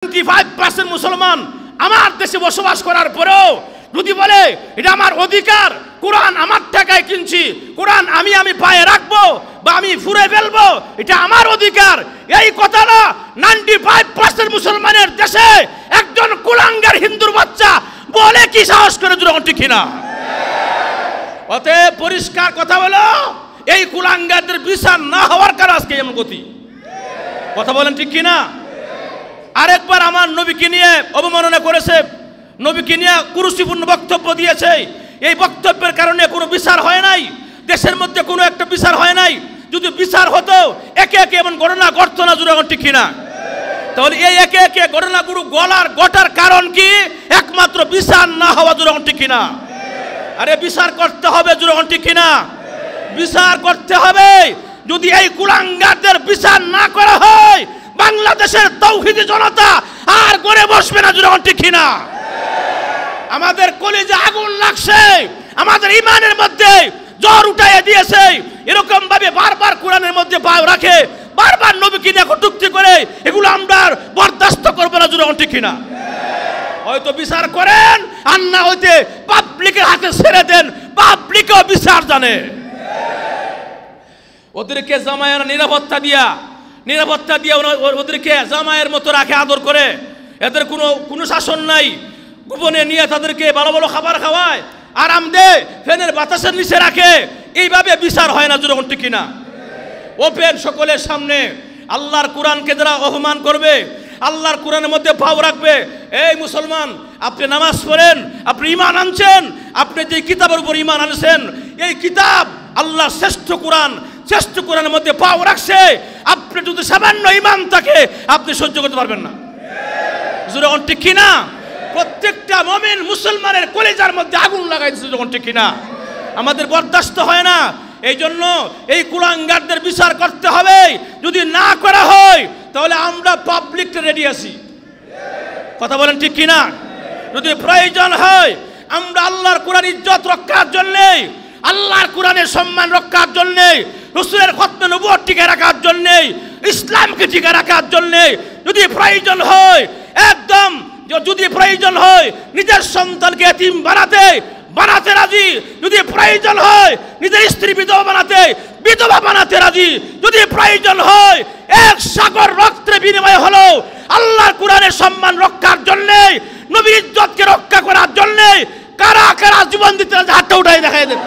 95% মুসলমান আমার দেশে বসবাস করার পরেও যদি বলে এটা আমার অধিকার, কোরআন আমার টাকায় কিনছি, কোরআন আমি পায়ে রাখবো বা আমি ফুরে ফেলবো, এটা আমার অধিকার, এই কথাটা 95% মুসলমানের দেশে একজন কুলাঙ্গার হিন্দুর বাচ্চা বলে কি সাহস করে জোরে ঠিক কিনা? অতএব পরিষ্কার কথা বলো, এই কুলাঙ্গারদের বিচার না হওয়ার কারণে আজকে এমন গতি। কথা বলেন ঠিক কিনা? আরেকবার আমার নবীকে নিয়ে অবমাননা করেছে, নবীকে নিয়ে কুরুচিপূর্ণ বক্তব্য দিয়েছে। এই বক্তব্যের কারণে কোনো বিচার হয় নাই, দেশের মধ্যে কোনো একটা বিচার হয় নাই। যদি বিচার হতো একে একে এমন ঘটনা ঘটতো না, জোরে ঠিক কিনা? তাহলে এই একে একে ঘটনাগুলো ঘটার কারণ কি? একমাত্র বিচার না হওয়া, জোরে ঠিক কিনা? আরে বিচার করতে হবে, জোরে ঠিক কিনা? বিচার করতে হবে। যদি এই কুলাঙ্গারদের বিচার না করা হয়, বাংলাদেশের তৌহিদি জনতা আর গড়ে বসবে না, জোরে ঠিক কিনা? আমাদের কলিজে আগুন লাগছে, আমাদের ইমানের মধ্যে জ্বর উঠাইয়ে দিয়েছে। এরকম ভাবে বারবার কোরআনের মধ্যে পাও রাখে, বারবার নবীকে নিয়ে কটূক্তি করে, এগুলো আমরা বরদাস্ত করবো না, জোরে ঠিক কিনা? হয়তো বিচার করেন, আর না হইতে পাবলিকের হাতে ছেড়ে দেন, পাবলিকও বিচার জানে। ওদেরকে জামায়ার নিরাপত্তা দিয়া ওদেরকে জামায়ের মতো রাখে, আদর করে। এদের কোনো শাসন নাই, গোপনে নিয়ে তাদেরকে ভালো ভালো খাবার খাওয়ায়, আরাম দেয়, ফ্যানের বাতাসের নিচে রাখে। এইভাবে বিচার হয় না, জোরে ঠিক কিনা? ওপেন সকলের সামনে আল্লাহর কোরআনকে যারা অপমান করবে, আল্লাহর কোরআনের মধ্যে পাও রাখবে, এই মুসলমান আপনি নামাজ পড়েন, আপনি ঈমান আনছেন, আপনি যে কিতাবের উপর ঈমান আনছেন, এই কিতাব আল্লাহর শ্রেষ্ঠ কোরআনের মধ্যে পাও রাখছে, আপনি যদি সামান্য ঈমান থাকে আপনি সহ্য করতে পারবেন না, জোরে ঠিক কিনা? প্রত্যেকটা মুমিন মুসলমানের কলিজার মধ্যে আগুন লাগাই দিচ্ছে, যখন ঠিক কিনা? আমাদের বরদাস্ত হয় না। এই জন্য এই কুলাঙ্গারদের বিচার করতে হবে। যদি না করা হয় তাহলে আমরা পাবলিকটা রেডি আছি। কথা বলেন ঠিক কিনা? যদি প্রয়োজন হয় আমরা আল্লাহর কোরআন ইজ্জত রক্ষার জন্যে, আল্লাহর কোরআনের সম্মান রক্ষার জন্যে, রাসূলের খতমে নবুয়ত টিকে রাখার জন্যে, ইসলামকে টিকে রাখার জন্যে যদি প্রয়োজন হয়, একদম যদি প্রয়োজন হয় নিজের সন্তানকে এতিম বানাতে রাজি, যদি প্রয়োজন হয় নিজের স্ত্রী বিধবা বানাতে রাজি, যদি প্রয়োজন হয় এক সাগর রক্তের বিনিময়ে হলো আল্লাহর কোরআনের সম্মান রক্ষার জন্য, নবীর ইজ্জতকে রক্ষা করার জন্য কারা কারা জীবন দিতে হাতটা উঠাই দেখাই দেন।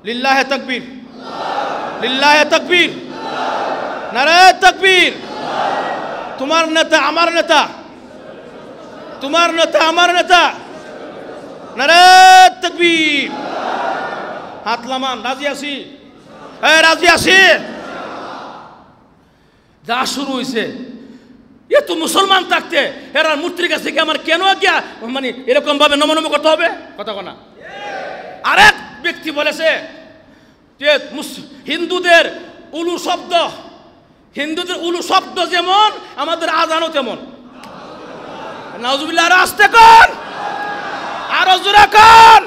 লিল্লাহে তাকবীর, লিল্লাহে তাকবীর, নারায়ে তাকবীর। তোমার নেতা আমার নেতা, তোমার নেতা আমার নেতা, নারায়ে তাকবীর। হাত লামান, রাজি আছি, রাজি আছি। যা শুরু হয়েছে, এ তো মুসলমান থাকতে এরা মূর্তির কাছে কি আমার কেন গিয়া মানে এরকম ভাবে নমনম করতে হবে? কথা কোনা। আরেক ব্যক্তি বলেছে যে হিন্দুদের উলু শব্দ যেমন আমাদের আজানও তেমন। নাউজুবিল্লাহ, আস্তে কোন, আরো জোরে কোন।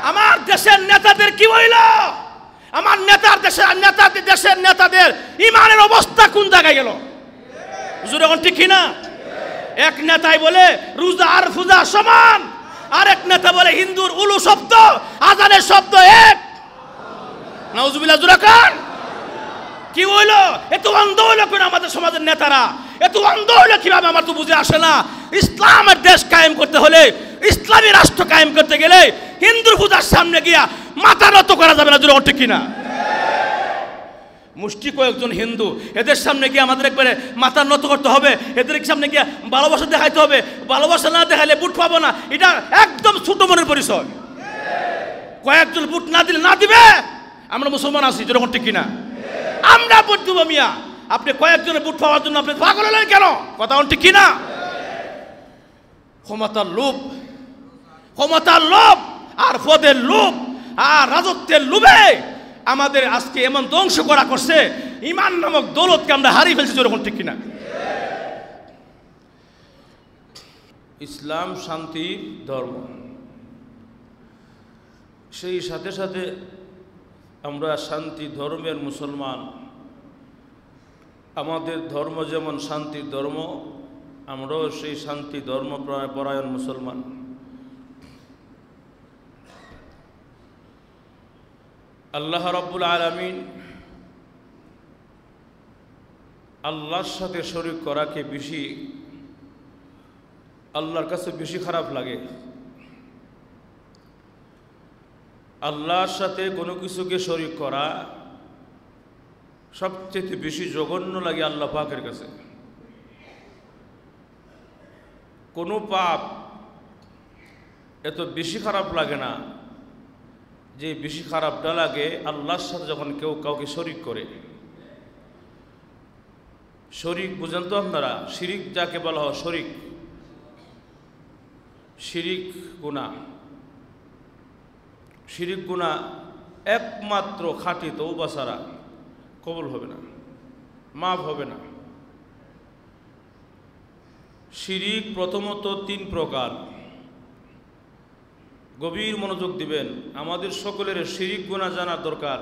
আমার দেশের নেতাদের কি হইল? আমার দেশের নেতাদের ইমানের অবস্থা কোন জায়গায় গেল? জোরে কোন ঠিক কিনা? এক নেতাই বলে রোজা আর ফুজা সমান, আরেক নেতা বলে হিন্দুর উলু শব্দ আজানের শব্দ এক। নাউজুবিল্লাহ, জোরে কোন। কি হইল? এত অন্ধ হইলো কেন আমাদের সমাজের নেতারা? এত অন্ধ হইলো কিভাবে আমার তো বুঝে আসে না। ইসলামের দেশ কায়েম করতে হলে, ইসলামী রাষ্ট্র কায়েম করতে গেলে হিন্দুর পূজার সামনে গিয়া মাথা নত করা যাবে না, জোরে ঠিক কিনা? মুষ্টি কয়েকজন হিন্দু, এদের সামনে গিয়ে আমাদের একবারে মাথা নত করতে হবে, এদের সামনে গিয়ে ভালোবাসা দেখাইতে হবে। ভালোবাসা না দেখাইলে বুট পাবো না, এটা একদম ছোট মনের পরিচয়। কয়েকজন বুট না দিলে না দিবে, আমরা মুসলমান আছি, জোরে ঠিক কিনা? আমরা বুট দিব মিয়া, আপনি কয়েকজনের বুট পাওয়ার জন্য আপনি পাগল হলেন কেন? কথা ঠিক কিনা? ক্ষমতার লোভ আর পদের লোভ আর রাজত্বের লোভে আমাদের আজকে এমন ধ্বংস করা করছে, ঈমান নামক দৌলতকে আমরা হারিয়ে ফেলছি, যেরকম ঠিক কিনা? ইসলাম শান্তি ধর্ম, সেই সাথে সাথে আমরা শান্তি ধর্মের মুসলমান। আমাদের ধর্ম যেমন শান্তির ধর্ম, আমরাও সেই শান্তি ধর্মপরায়ণ মুসলমান। আল্লাহ রাব্বুল আলামিন আল্লাহর সাথে শরীক করাকে আল্লাহর কাছে বেশি খারাপ লাগে। আল্লাহর সাথে কোনো কিছুকে শরীক করা সবচেয়ে বেশি জঘন্য লাগে আল্লাহ পাকের কাছে। কোনো পাপ এত বেশি খারাপ লাগে না যে বেশি খারাপটা লাগে আল্লাহর সাথে যখন কেউ কাউকে শরীক করে। শরীক বুঝেন তো আপনারা? শিরিক যাকে বলা হয় শরীক, শিরিক গুনাহ। শিরিক গুনাহ একমাত্র খাঁটি তওবা ছাড়া কবুল হবে না, মাফ হবে না। শিরিক প্রথমত 3 প্রকার। গভীর মনোযোগ দিবেন, আমাদের সকলের শিরিক গুনাহ জানার দরকার।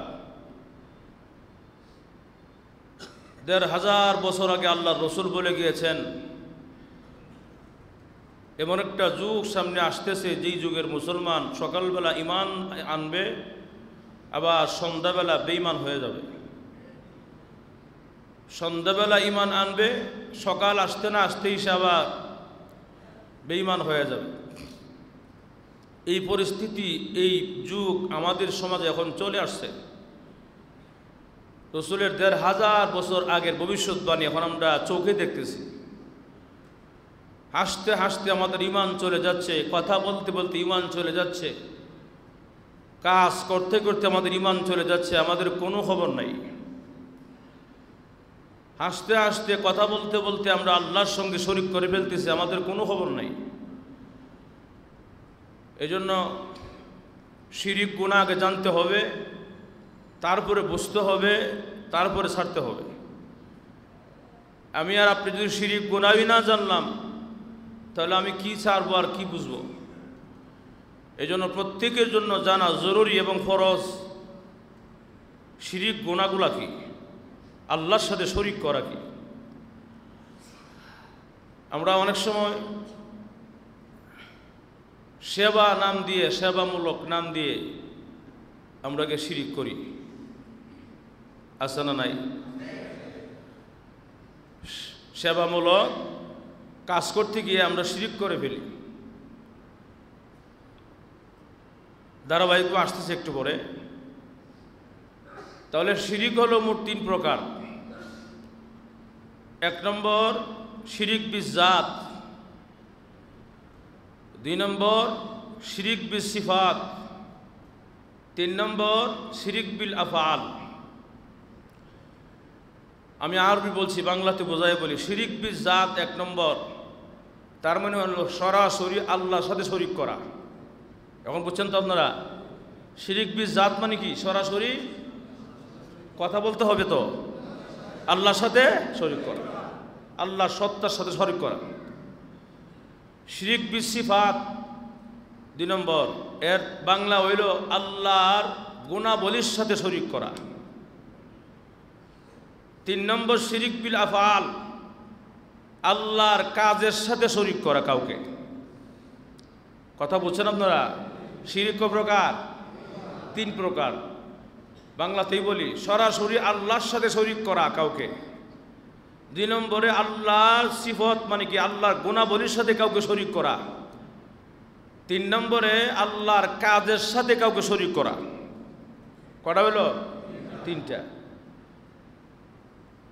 ১,৫০০ বছর আগে আল্লাহর রসুল বলে গিয়েছেন, এমন একটা যুগ সামনে আসতেছে যেই যুগের মুসলমান সকালবেলা ঈমান আনবে, আবার সন্ধ্যাবেলা বেঈমান হয়ে যাবে। সন্ধ্যাবেলা ঈমান আনবে, সকাল আসতে না আসতেই সে আবার বেঈমান হয়ে যাবে। এই পরিস্থিতি, এই যুগ আমাদের সমাজে এখন চলে আসছে। রসুলের ১,৫০০ বছর আগের ভবিষ্যৎবাণী এখন আমরা চোখে দেখতেছি। হাসতে হাসতে আমাদের ঈমান চলে যাচ্ছে, কথা বলতে বলতে ঈমান চলে যাচ্ছে, কাজ করতে করতে আমাদের ঈমান চলে যাচ্ছে, আমাদের কোনো খবর নাই। হাসতে হাসতে কথা বলতে বলতে আমরা আল্লাহর সঙ্গে শরীক করে ফেলতেছি, আমাদের কোনো খবর নাই। এজন্য শিরিক গুনাহ আগে জানতে হবে, তারপরে বুঝতে হবে, তারপরে ছাড়তে হবে। আমি আর আপনি যদি শিরিক গুনাহই না জানলাম তাহলে আমি কি ছাড়বো আর কি বুঝবো? এজন্য প্রত্যেকের জন্য জানা জরুরি এবং ফরজ শিরিক গুনাহগুলা কি, আল্লাহর সাথে শরীক করা কি। আমরা অনেক সময় সেবা নাম দিয়ে, সেবামূলক নাম দিয়ে আমরাকে শিরিক করি, আছে না নাই? সেবামূলক কাজ করতে গিয়ে আমরা শিরিক করে ফেলি। ধারাবাহিক আসতেছে একটু পরে। তাহলে শিরিক হলো মোট 3 প্রকার। 1 নম্বর শিরিক বিজাত, 2 নম্বর শিরিক বিল সিফাত, 3 নম্বর শিরিক বিল আফআল। আমি আরবি বলছি, বাংলাতে বোঝাই বলি। শিরিক বিল জাত 1 নম্বর, তার মানে হলো সরাসরি আল্লাহর সাথে শরীক করা। এখন বুঝছেন তো আপনারা? শিরিক বিল জাত মানে কি? সরাসরি কথা বলতে হবে তো, আল্লাহর সাথে শরীক করা, আল্লাহর সত্তার সাথে শরীক করা। শিরিক বিল সিফাত 2 নম্বর, এর বাংলা হইল আল্লাহর গুণাবলীর সাথে শরীক করা। 3 নম্বর শিরিক বিল আফআল, আল্লাহর কাজের সাথে শরীক করা কাউকে। কথা বুঝছেন আপনারা? শিরিক কয় প্রকার? 3 প্রকার। বাংলাতেই বলি, সরাসরি আল্লাহর সাথে শরীক করা কাউকে। 2 নম্বরে আল্লাহর সিফত মানে কি, আল্লাহর গুণাবলীর সাথে কাউকে শরীক করা। 3 নম্বরে আল্লাহর কাজের সাথে কাউকে শরীক করা। কটা হলো? 3টা।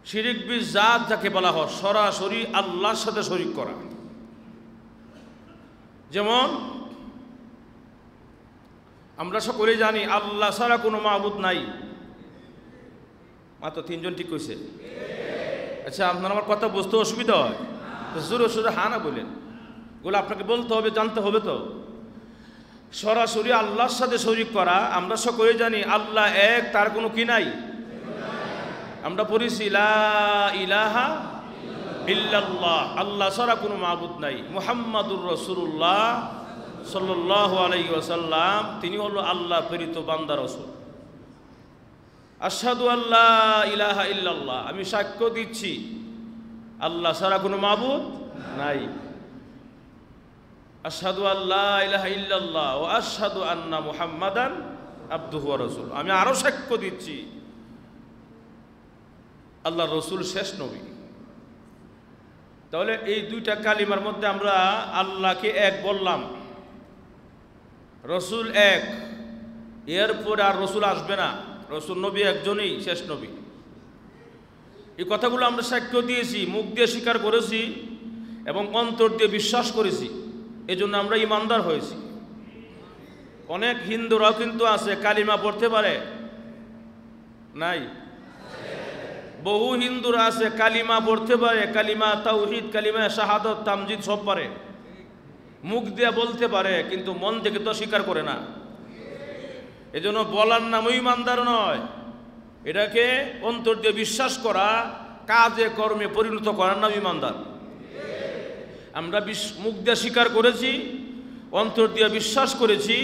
শিরিক বিল জাত যাকে বলা হয়, সরাসরি আল্লাহর সাথে শরীক করা। যেমন আমরা সকলেই জানি আল্লাহ ছাড়া কোনো মাবুদ নাই। মাত্র 3 জন ঠিক কইছে। আচ্ছা, আপনার আমার কথা বুঝতে অসুবিধা হয়? জোরে সোরে হা না বলেন, গুলো আপনাকে বলতে হবে, জানতে হবে তো। সরাসরি আল্লাহর সাথে শরীক করা, আমরা সকলেই জানি আল্লাহ এক, তার কোনো কি নাই। আমরা পড়েছি লা ইলাহা ইল্লাল্লাহ, আল্লাহ ছাড়া কোনো মাবুদ নাই। মুহাম্মাদুর রাসূলুল্লাহ সাল্লাল্লাহু আলাইহি ওয়াসাল্লাম, তিনি হলো আল্লাহ প্রেরিত বান্দা রাসূল। আশহাদু আল্লা ইলাহা ইল্লাল্লাহ, আমি সাক্ষ্য দিচ্ছি আল্লাহ ছাড়া কোনো মাবুদ নাই। আশহাদু আল্লা ইলাহা ইল্লাল্লাহ ওয়া আশহাদু আন্না মুহাম্মাদান আবদুহু ওয়া রাসূলুহু, আমি আরো সাক্ষ্য দিচ্ছি আল্লাহর রসুল শেষ নবী। তাহলে এই দুইটা কালিমার মধ্যে আমরা আল্লাহকে এক বললাম, রসুল এক, এরপর আর রসুল আসবে না, রসুল নবী একজনই শেষ নবী। এই কথাগুলো আমরা সাক্ষ্য দিয়েছি, মুখ দিয়ে স্বীকার করেছি এবং অন্তর দিয়ে বিশ্বাস করেছি, এজন্য আমরা ইমানদার হয়েছি। অনেক হিন্দুরাও কিন্তু আছে কালিমা পড়তে পারে নাই, বহু হিন্দুরা আছে কালিমা পড়তে পারে, কালিমা তাওহীদ, কালিমা শাহাদত, তামজিদ সব পারে, মুখ দিয়ে বলতে পারে, কিন্তু মন থেকে তো স্বীকার করে না। এজন্য বলার নাম ইমানদার নয়, এটাকে অন্তর দিয়ে বিশ্বাস করা, কাজে কর্মে পরিণত করার নাম ইমানদার। আমরা মুখ দিয়ে স্বীকার করেছি, অন্তর দিয়ে বিশ্বাস করেছি,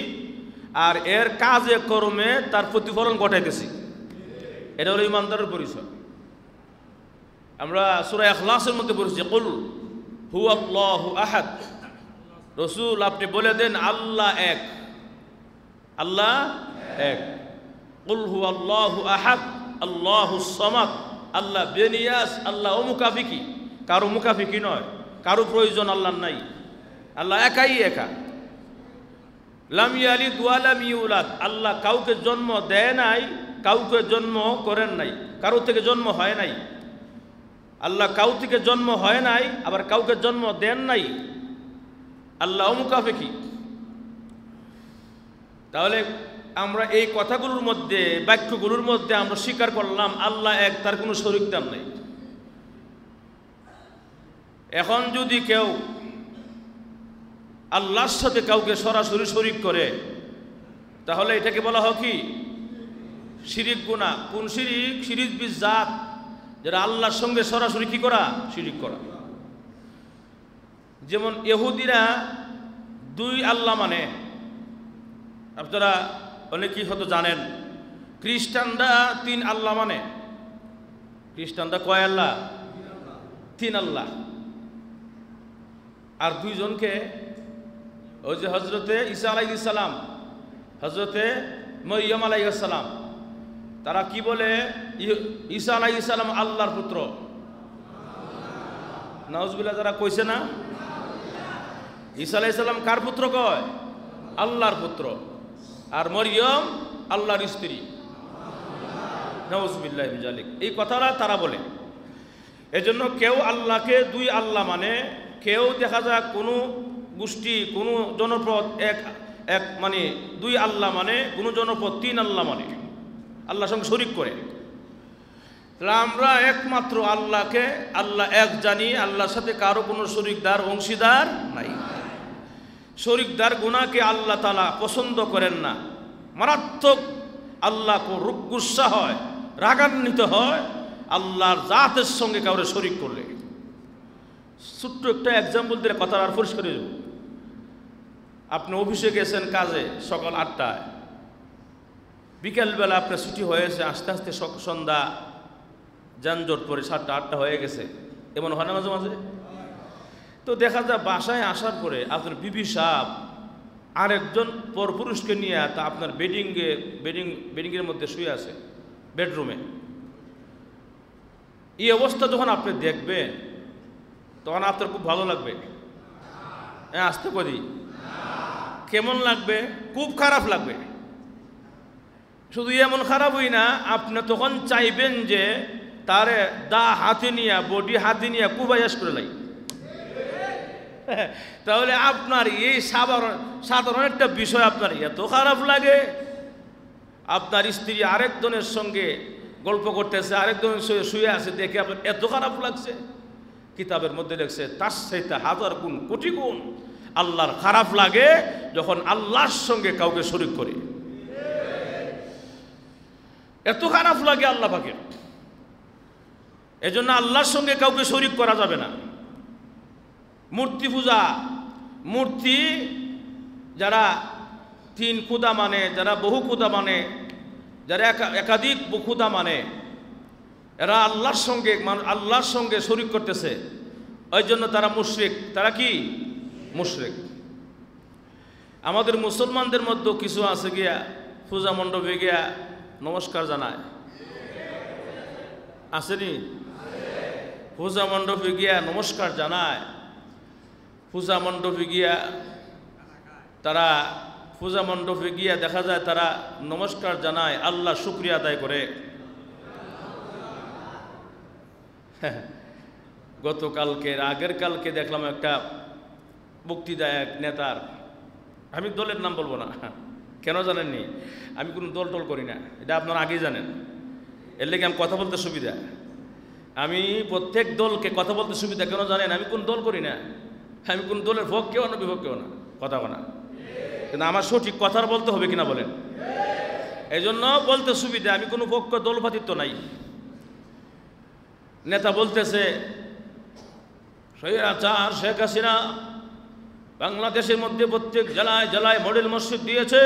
আর এর কাজে কর্মে তার প্রতিফলন ঘটাইতেছি, এটা হলো ইমানদারের পরিচয়। আমরা সূরা ইখলাসের মধ্যে পড়েছি, কুল হুয়াল্লাহু আহাদ, রসুল আপনি বলে দেন আল্লাহ এক, আল্লাহ এক। কুল হুয়াল্লাহু আহাদ আল্লাহুস সামাদ, আল্লাহ বেনিয়াস, আল্লাহ মুকাফিকি, কারো মুকাফিকি নয়, কারো প্রয়োজন আল্লাহর নাই, আল্লাহ একাই একা। লাম ইয়ালিদ ওয়া লাম ইউলাদ, আল্লাহ কাউকে জন্ম দেয় নাই, কাউকে জন্ম করেন নাই, কারো থেকে জন্ম হয় নাই। আল্লাহ কাউ থেকে জন্ম হয় নাই, আবার কাউকে জন্ম দেন নাই, আল্লাহ মুকাফিকি। তাহলে আমরা এই কথাগুলোর মধ্যে, বাক্যগুলোর মধ্যে আমরা স্বীকার করলাম আল্লাহ এক, তার কোনো শরীকদার নেই। এখন যদি কেউ আল্লাহর সাথে কাউকে সরাসরি শরীক করে, তাহলে এটাকে বলা হয় কি? শিরিক গুনাহ। কোন শিরিক? শিরিক বিজাত, যারা আল্লাহর সঙ্গে সরাসরি কি করা? শিরিক করা। যেমন ইহুদিরা দুই আল্লাহ মানে, আপনারা অনেকেই হয়তো জানেন। খ্রিস্টানরা তিন আল্লাহ মানে। খ্রিস্টানরা কয় আল্লাহ? তিন আল্লাহ। আর দুইজনকে ওই যে হজরতে ঈসা আলাইহিস সালাম, হজরতে মরিয়ম আলাইহিস সালাম, তারা কি বলে? ঈসা আলাইহিস সালাম আল্লাহর পুত্র। নাউজুবিল্লাহ, যারা কইছে না ঈসা আলাইহিস সালাম কার পুত্র কয়? আল্লাহর পুত্র। আর মরিয়ম আল্লাহর স্ত্রী। নাউজুবিল্লাহি মিন যালিক, এই কথাটা তারা বলে। এজন্য কেউ আল্লাহকে দুই আল্লাহ মানে, কেউ দেখা যায় কোনো গোষ্ঠী, কোনো জনপদ এক এক মানে দুই আল্লাহ মানে, কোনো জনপদ তিন আল্লাহ মানে, আল্লাহর সঙ্গে শরীক করে। তাহলে আমরা একমাত্র আল্লাহকে আল্লাহ এক জানি, আল্লাহর সাথে কারো কোনো শরীকদার অংশীদার নাই। শরীকদার গুনাহকে আল্লাহ তাআলা পছন্দ করেন না, মারাত্মক আল্লাহ গুসা হয়, রাগান্বিত হয় আল্লাহর জাতের সঙ্গে কাউরে শরীক করলে। ছোট্ট একটা এক্সাম্পল দিয়ে কথা আর পরিষ্কার হয়ে যাব। আপনি অফিসে গেছেন কাজে সকাল 8টায়, বিকেলবেলা আপনার ছুটি হয়েছে, আস্তে আস্তে সন্ধ্যা যানজট পরে 7টা 8টা হয়ে গেছে, এমন হয় না মাঝে মাঝে? তো দেখা যায় বাসায় আসার পরে আপনার বিবি সাহেব আরেকজন পরপুরুষকে নিয়ে তা আপনার বেডিংয়ের মধ্যে শুয়ে আছে, বেডরুমে। এই অবস্থা যখন আপনি দেখবেন তখন আপনার খুব ভালো লাগবে? হ্যাঁ, আসতে করি কেমন লাগবে? খুব খারাপ লাগবে। শুধু এমন খারাপই না, আপনি তখন চাইবেন যে তারে হাতে নিয়ে, বডি হাতে নিয়ে কুবাইয়াস করে লাই। তাহলে আপনার এই সাধারণ একটা বিষয় আপনার এত খারাপ লাগে, আপনার স্ত্রী আরেকজনের সঙ্গে গল্প করতেছে, আরেকজনের সঙ্গে শুয়ে আছে, দেখে আপনার এত খারাপ লাগছে। কিতাবের মধ্যে লেখছে তার চাইতে 1000 গুণ, কোটি গুণ আল্লাহর খারাপ লাগে যখন আল্লাহর সঙ্গে কাউকে শরীক করে। এত খারাপ লাগে আল্লাহ পাকের। এজন্য আল্লাহর সঙ্গে কাউকে শরীক করা যাবে না। মূর্তি পূজা, মূর্তি যারা 3 খোদা মানে, যারা বহু খোদা মানে, যারা একাধিক খোদা মানে, এরা আল্লাহর সঙ্গে শরীক করতেছে, ওই জন্য তারা মুশরিক। তারা কি মুশরিক? আমাদের মুসলমানদের মধ্যে কিছু আছে গিয়া পূজা মণ্ডপে গিয়া নমস্কার জানায়, আসেনি? পূজা মণ্ডপে গিয়া নমস্কার জানায়, পূজা মণ্ডপে গিয়া দেখা যায় তারা নমস্কার জানায়, আল্লাহ শুকরিয়া আদায় করে। আগের কালকে দেখলাম একটা বক্তৃতা এক নেতার, আমি দলের নাম বলবো না, কেন জানেননি? আমি কোনো দল টল করি না, এটা আপনারা আগেই জানেন। এর লেগে আমি কথা বলতে সুবিধা, আমি প্রত্যেক দলকে কথা বলতে সুবিধা। কেন জানেন? আমি কোন দল করি না, আমি কোন দলের পক্ষেও না বিপক্ষেও না, কথা বলা। কিন্তু আমার সঠিক কথার বলতে হবে কিনা বলেন? এই জন্য বলতে সুবিধা, আমি কোনো পক্ষ দলপাতিত্ব নাই। নেতা বলতেছে স্বৈরাচার শেখ হাসিনা বাংলাদেশের মধ্যে প্রত্যেক জেলায় জেলায় মডেল মসজিদ দিয়েছে,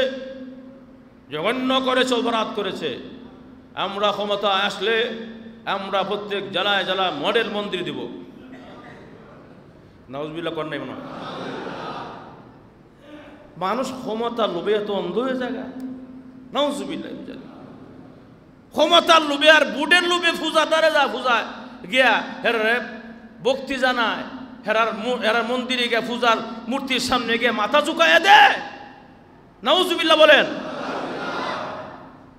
জঘন্য করেছে, অপরাধ করেছে। আমরা ক্ষমতা আসলে আমরা প্রত্যেক জেলায় জেলায় মডেল মন্দির দিব। নাউজুবিল্লাহ কর নাই মনে হয়? মানুষ ক্ষমতার লোভে এত অন্ধ হয়ে যায়। নাউজুবিল্লাহ, ক্ষমতার লোভে আর বুটের লোভে ফুজাদারে যা ফুজায় গিয়া হেরারে ভক্তি জানায়, হেরার মন্দিরে গিয়া পূজার মূর্তির সামনে গিয়ে মাথা ঝুঁকাইয়া দেয়। নাউজুবিল্লাহ বলেন।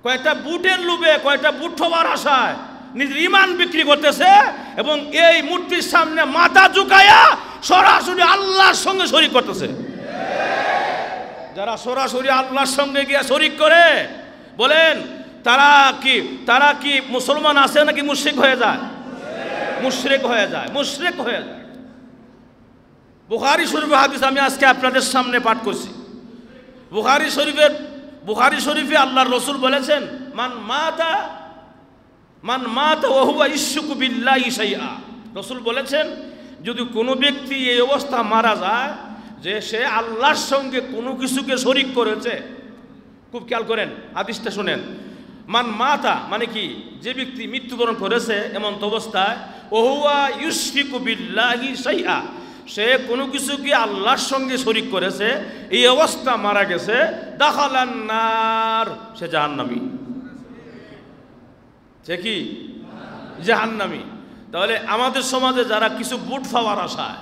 কয়েকটা বুটের লোভে, কয়েকটা বুট হবার আশায় নিজের ইমান বিক্রি করতেছে এবং এই মূর্তির সামনে মাথা ঝুঁকাইয়া সরাসরি আল্লাহর সঙ্গে শরীক করতেছে। যারা সরাসরি আল্লাহর সঙ্গে গিয়া শরীক করে, বলেন তারা কি মুসলমান আছে নাকি মুশরিক হয়ে যায়? মুশরিক হয়ে যায়, মুশরিক হয়ে যায়। বুখারী শরীফের হাদিস আমি আজকে আপনাদের সামনে পাঠ করছি। বুখারী শরীফে আল্লাহর রাসূল বলেছেন, মান মাতা ওয়া হুয়া ইশরিকু বিল্লাহি শাইআ। রাসূল বলেছেন, যদি কোনো ব্যক্তি এই অবস্থা মারা যায় যে সে আল্লাহর সঙ্গে কোনো কিছুকে শরীক করেছে, খুব খেয়াল করেন হাদিসটা শুনেন। মান মাতা মানে কি? যে ব্যক্তি মৃত্যুবরণ করেছে এমন অবস্থায় ওয়া হুয়া ইশরিকু বিল্লাহি শাইআ, সে কোনো কিছুকে আল্লাহর সঙ্গে শরীক করেছে, এই অবস্থা মারা গেছে, দাখালান নার, সে জাহান্নামী। সে কি? জাহান্নামী। তাহলে আমাদের সমাজে যারা কিছু বুট পাওয়ার আশায়,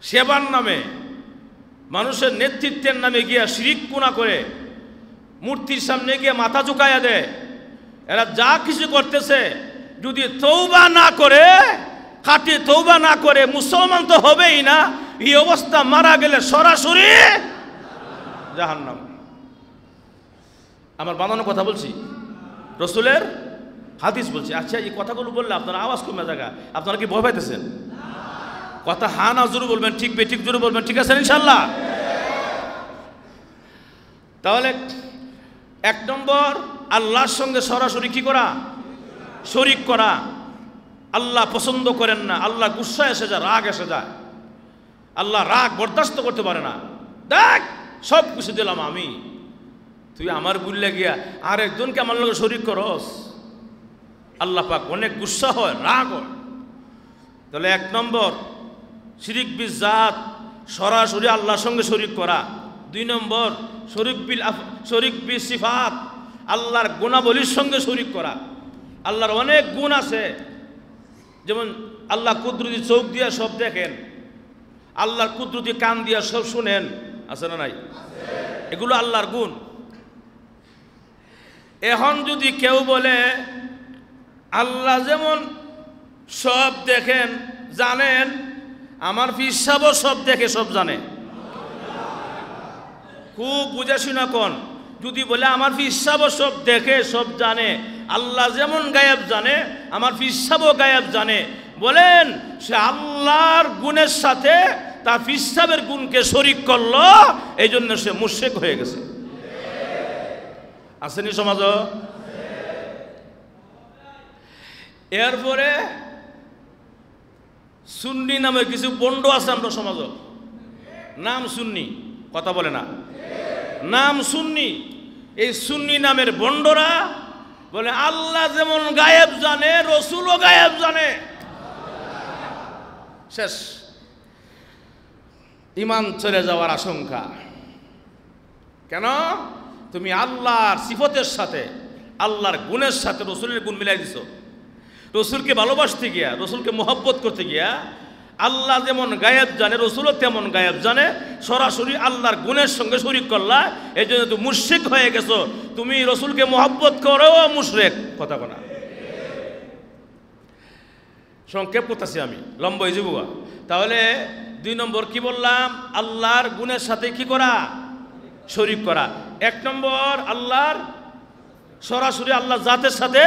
সেবার নামে, মানুষের নেতৃত্বের নামে গিয়া শিরিক কুনা করে মূর্তির সামনে গিয়ে মাথা ঝুঁকাইয়া দেয়, এরা যা কিছু করতেছে যদি তওবা না করে, খাঁটি তওবা না করে, মুসলমান তো হবেই না, এই অবস্থা মারা গেলে সরাসরি জাহান্নাম। আমার বানানো কথা বলছি, রাসূলের হাদিস বলছি। আচ্ছা, এই কথাগুলো বললে আপনারা আওয়াজ কমে জায়গা, আপনারা কি ভয় পাইতেছেন? কথা হা না জোরে বলবেন, ঠিক বেঠিক জোরে বলবেন, ঠিক আছে ইনশাল্লাহ? তাহলে এক নম্বর, আল্লাহর সঙ্গে সরাসরি কি করা? শরীক করা। আল্লাহ পছন্দ করেন না, আল্লাহ গুসা এসে যায়, রাগ এসে যায়, আল্লাহ রাগ বরদাস্ত করতে পারে না। দেখ সব কিছু দিলাম আমি, তুই আমার বুঝলে গিয়া আর একজনকে আমার লগে শরীক করস, আল্লাহ পাক অনেক গুসা হয়, রাগ হয়। তাহলে এক নম্বর শিরিক বিজাত, সরাসরি আল্লাহর সঙ্গে শরীক করা। দুই নম্বর শরীক বি সিফাত, আল্লাহর গুণাবলীর সঙ্গে শরীক করা। আল্লাহর অনেক গুণ আছে, যেমন আল্লাহ কুদরতি চোখ দিয়া সব দেখেন, আল্লাহর কুদরতি কান দিয়া সব শুনেন, আছে না নাই? এগুলো আল্লাহর গুণ। এখন যদি কেউ বলে আল্লাহ যেমন সব দেখেন, জানেন, আমার পীর সাহেবও সব দেখে সব জানে, খুব বুঝে শুনা কোন। যদি বলে আমার পীর সাহেবও সব দেখে সব জানে, আল্লাহ যেমন গায়েব জানে, আমার পীর সাহেবও গায়েব জানে, বলেন সে আল্লাহর গুণের সাথে তার পীর সাহেবের গুণকে শরীক করলো, এই জন্য সে মুশরিক হয়ে গেছে। আসেনি সমাজ? এরপরে সুন্নি নামে কিছু বন্ড আছে আমরা সমাজ, নাম সুন্নি, কথা বলে না, নাম সুন্নি। এই সুন্নি নামের বন্ডরা বলে আল্লাহ যেমন গায়েব জানে, রসুলও গায়েব জানে। শেষ, ইমান চলে যাওয়ার আশঙ্কা। কেন? তুমি আল্লাহর সিফতের সাথে, আল্লাহর গুণের সাথে রসুলের গুণ মিলাই দিছো। রসুলকে ভালোবাসতে গিয়া, রসুলকে মহব্বত করতে গিয়া আল্লাহ যেমন গায়েব জানে, রসুলও তেমন গায়েব জানে, সরাসরি আল্লাহর গুণের সঙ্গে শরীক করলা। এই জন্য তুমি মুশরিক হয়ে গেছো। তুমি রসুলকে মহব্বত করো, মুশরিক। কথা বলা সংক্ষেপ করতেছি আমি, লম্বা হয়ে যাবো। তাহলে 2 নম্বর কি বললাম? আল্লাহর গুণের সাথে কি করা? শরীক করা। 1 নম্বর আল্লাহর সরাসরি আল্লাহ জাতের সাথে,